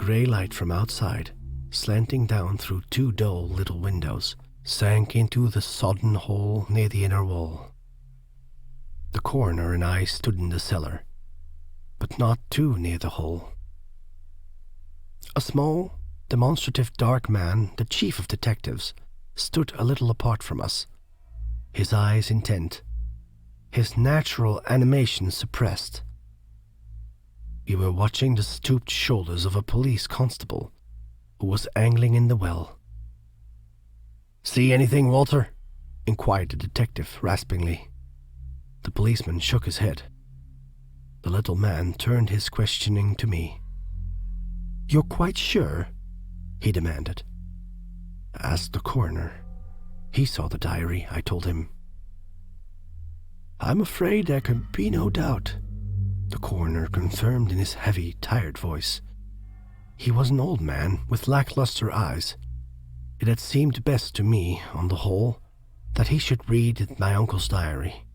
grey light from outside, slanting down through two dull little windows, sank into the sodden hole near the inner wall. The coroner and I stood in the cellar, but not too near the hole. A small, demonstrative dark man, the chief of detectives, stood a little apart from us, his eyes intent, his natural animation suppressed. We were watching the stooped shoulders of a police constable who was angling in the well. "See anything, Walter?" inquired the detective raspingly. The policeman shook his head. The little man turned his questioning to me. "You're quite sure?" he demanded. "Ask the coroner. He saw the diary," I told him. "I'm afraid there can be no doubt," the coroner confirmed in his heavy, tired voice. He was an old man with lackluster eyes. It had seemed best to me, on the whole, that he should read my uncle's diary.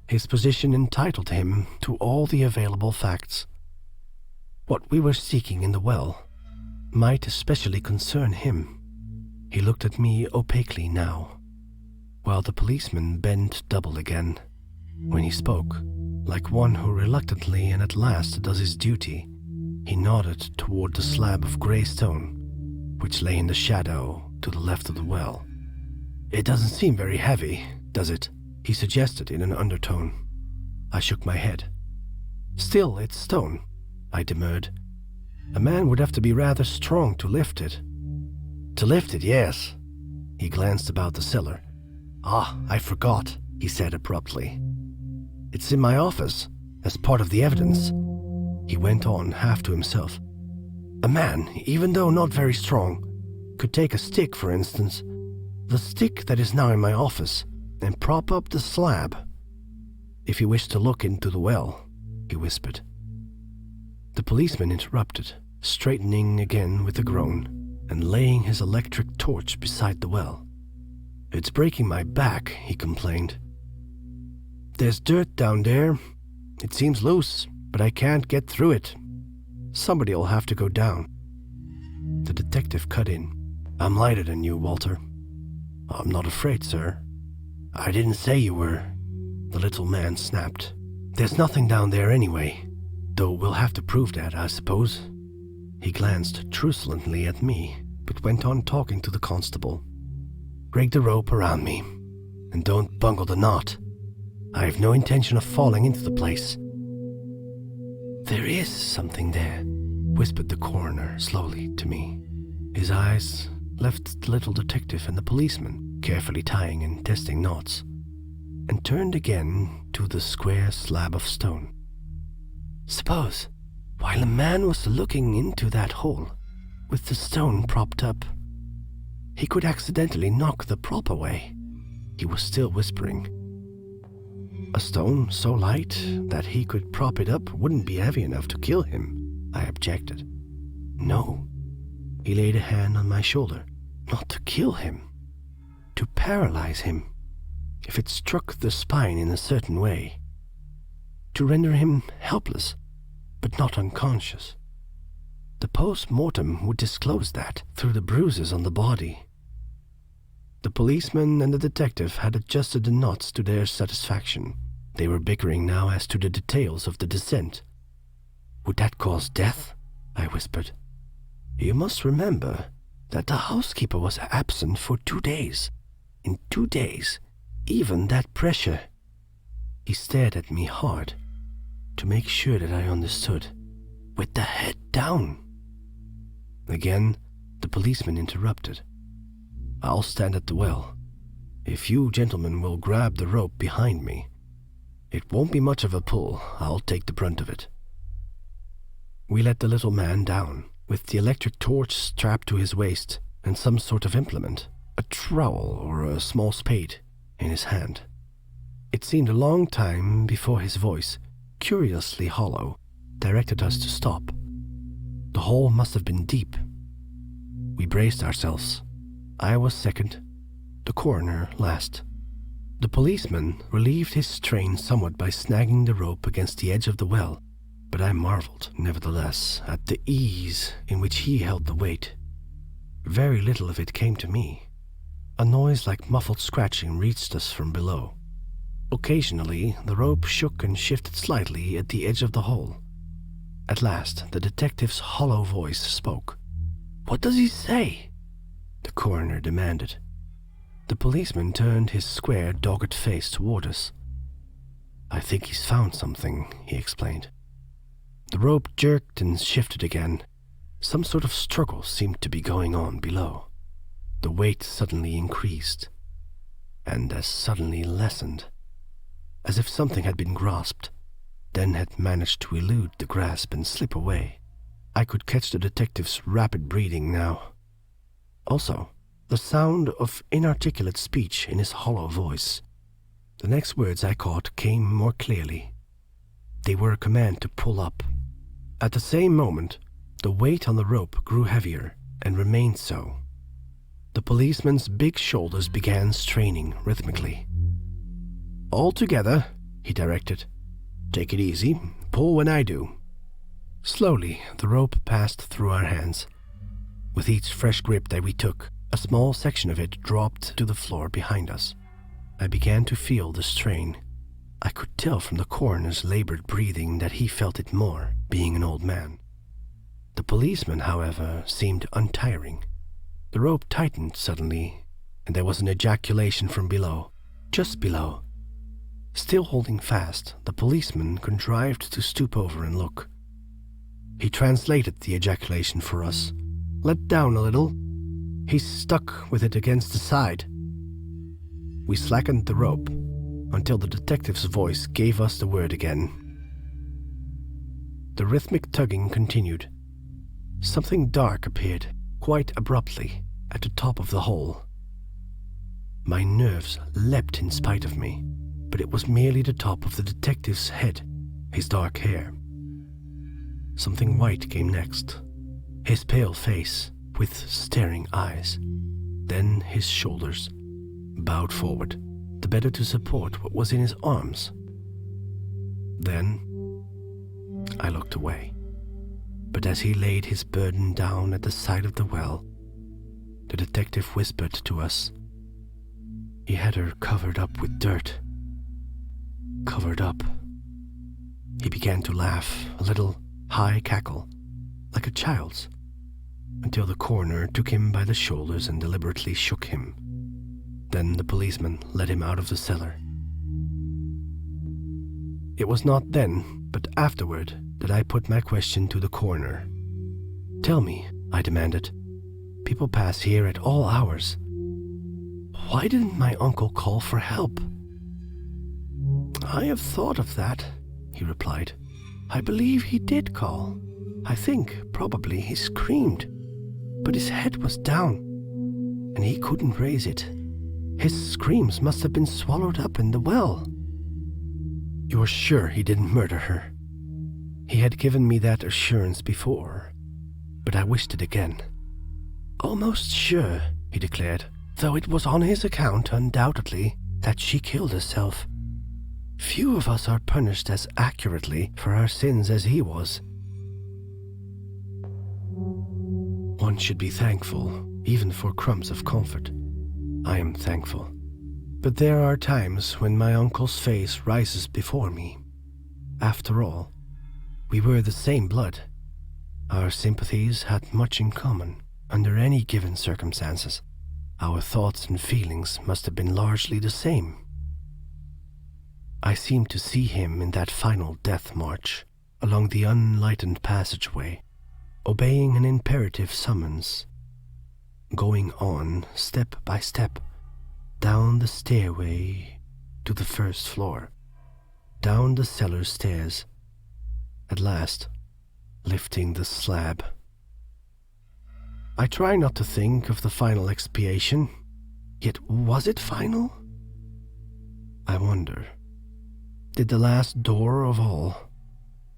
His position entitled him to all the available facts. What we were seeking in the well might especially concern him. He looked at me opaquely now, while the policeman bent double again. When he spoke, like one who reluctantly and at last does his duty, he nodded toward the slab of grey stone, which lay in the shadow to the left of the well. "It doesn't seem very heavy, does it?" he suggested in an undertone. I shook my head. "Still, it's stone," I demurred. "A man would have to be rather strong to lift it." "To lift it, yes." He glanced about the cellar. "Ah, I forgot," he said abruptly. "It's in my office, as part of the evidence." He went on, half to himself. "A man, even though not very strong, could take a stick, for instance, the stick that is now in my office, and prop up the slab. If you wish to look into the well," he whispered. The policeman interrupted, straightening again with a groan, and laying his electric torch beside the well. "It's breaking my back," he complained. "There's dirt down there. It seems loose, but I can't get through it. Somebody'll have to go down." The detective cut in. "I'm lighter than you, Walter." "I'm not afraid, sir." "I didn't say you were," the little man snapped. "There's nothing down there anyway, though we'll have to prove that, I suppose." He glanced truculently at me, but went on talking to the constable. "Rig the rope around me, and don't bungle the knot. I have no intention of falling into the place." "There is something there," whispered the coroner slowly to me. His eyes left the little detective and the policeman, carefully tying and testing knots, and turned again to the square slab of stone. "Suppose, while a man was looking into that hole, with the stone propped up, he could accidentally knock the prop away." He was still whispering. "A stone so light that he could prop it up wouldn't be heavy enough to kill him," I objected. "No." He laid a hand on my shoulder. "Not to kill him. To paralyze him, if it struck the spine in a certain way. To render him helpless, but not unconscious. The post-mortem would disclose that through the bruises on the body." The policeman and the detective had adjusted the knots to their satisfaction. They were bickering now as to the details of the descent. "Would that cause death?" I whispered. "You must remember that the housekeeper was absent for 2 days. In 2 days, even that pressure—" He stared at me hard, to make sure that I understood. "With the head down." Again, the policeman interrupted. "I'll stand at the well. If you gentlemen will grab the rope behind me. It won't be much of a pull. I'll take the brunt of it." We let the little man down, with the electric torch strapped to his waist and some sort of implement, a trowel or a small spade, in his hand. It seemed a long time before his voice, curiously hollow, directed us to stop. The hole must have been deep. We braced ourselves. I was second, the coroner last. The policeman relieved his strain somewhat by snagging the rope against the edge of the well, but I marveled, nevertheless, at the ease in which he held the weight. Very little of it came to me. A noise like muffled scratching reached us from below. Occasionally, the rope shook and shifted slightly at the edge of the hole. At last, the detective's hollow voice spoke. "What does he say?" the coroner demanded. The policeman turned his square, dogged face toward us. "I think he's found something," he explained. The rope jerked and shifted again. Some sort of struggle seemed to be going on below. The weight suddenly increased, and as suddenly lessened, as if something had been grasped, then had managed to elude the grasp and slip away. I could catch the detective's rapid breathing now. Also, the sound of inarticulate speech in his hollow voice. The next words I caught came more clearly. They were a command to pull up. At the same moment, the weight on the rope grew heavier and remained so. The policeman's big shoulders began straining rhythmically. "All together," he directed. "Take it easy. Pull when I do." Slowly, the rope passed through our hands. With each fresh grip that we took, a small section of it dropped to the floor behind us. I began to feel the strain. I could tell from the coroner's labored breathing that he felt it more, being an old man. The policeman, however, seemed untiring. The rope tightened suddenly, and there was an ejaculation from below, just below. Still holding fast, the policeman contrived to stoop over and look. He translated the ejaculation for us. "Let down a little." He stuck with it against the side. We slackened the rope until the detective's voice gave us the word again. The rhythmic tugging continued. Something dark appeared, quite abruptly, at the top of the hole. My nerves leapt in spite of me, but it was merely the top of the detective's head, his dark hair. Something white came next, his pale face with staring eyes, then his shoulders, bowed forward, the better to support what was in his arms. Then I looked away, but as he laid his burden down at the side of the well, the detective whispered to us. He had her covered up with dirt. Covered up. He began to laugh, a little high cackle, like a child's, until the coroner took him by the shoulders and deliberately shook him. Then the policeman led him out of the cellar. It was not then, but afterward, that I put my question to the coroner. "Tell me," I demanded. "People pass here at all hours. Why didn't my uncle call for help?" "I have thought of that," he replied. "I believe he did call. I think, probably, he screamed. But his head was down, and he couldn't raise it. His screams must have been swallowed up in the well." "You are sure he didn't murder her?" He had given me that assurance before, but I wished it again. "Almost sure," he declared, "though it was on his account, undoubtedly, that she killed herself. Few of us are punished as accurately for our sins as he was." One should be thankful, even for crumbs of comfort. I am thankful. But there are times when my uncle's face rises before me. After all, we were the same blood. Our sympathies had much in common under any given circumstances. Our thoughts and feelings must have been largely the same. I seemed to see him in that final death march along the unlightened passageway, obeying an imperative summons, going on step by step, down the stairway to the first floor, down the cellar stairs, at last lifting the slab. I try not to think of the final expiation, yet was it final? I wonder, did the last door of all,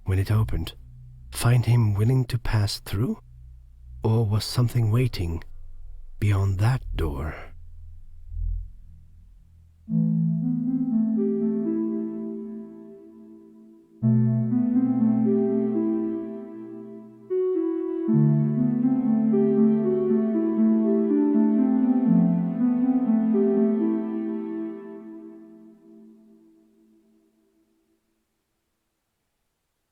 when it opened, find him willing to pass through? Or was something waiting beyond that door?